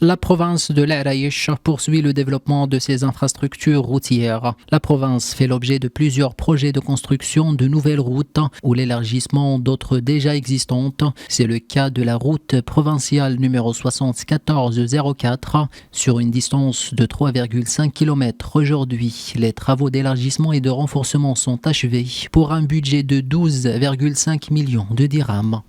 La province de l'Araïch poursuit le développement de ses infrastructures routières. La province fait l'objet de plusieurs projets de construction de nouvelles routes ou l'élargissement d'autres déjà existantes. C'est le cas de la route provinciale numéro 7404 sur une distance de 3,5 km aujourd'hui. Les travaux d'élargissement et de renforcement sont achevés pour un budget de 12,5 millions de dirhams.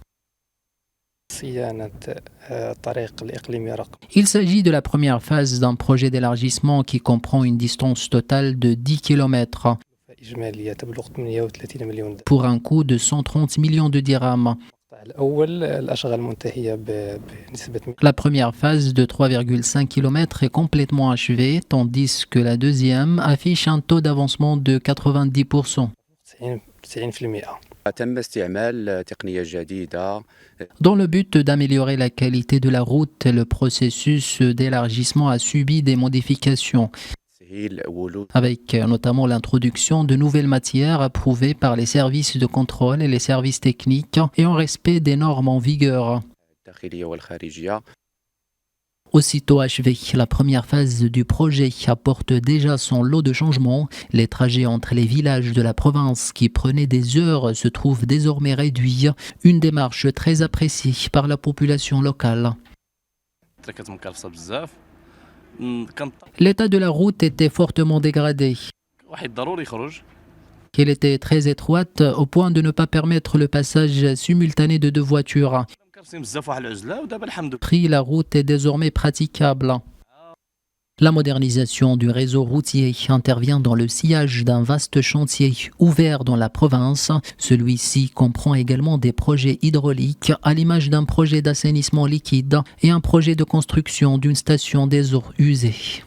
Il s'agit de la première phase d'un projet d'élargissement qui comprend une distance totale de 10 km pour un coût de 130 millions de dirhams. La première phase de 3,5 km est complètement achevée, tandis que la deuxième affiche un taux d'avancement de 90%. Dans le but d'améliorer la qualité de la route, le processus d'élargissement a subi des modifications, avec notamment l'introduction de nouvelles matières approuvées par les services de contrôle et les services techniques et en respect des normes en vigueur. Aussitôt achevée, la première phase du projet apporte déjà son lot de changements. Les trajets entre les villages de la province qui prenaient des heures se trouvent désormais réduits, une démarche très appréciée par la population locale. L'état de la route était fortement dégradé. Elle était très étroite au point de ne pas permettre le passage simultané de deux voitures. La route est désormais praticable. La modernisation du réseau routier intervient dans le sillage d'un vaste chantier ouvert dans la province. Celui-ci comprend également des projets hydrauliques à l'image d'un projet d'assainissement liquide et un projet de construction d'une station des eaux usées.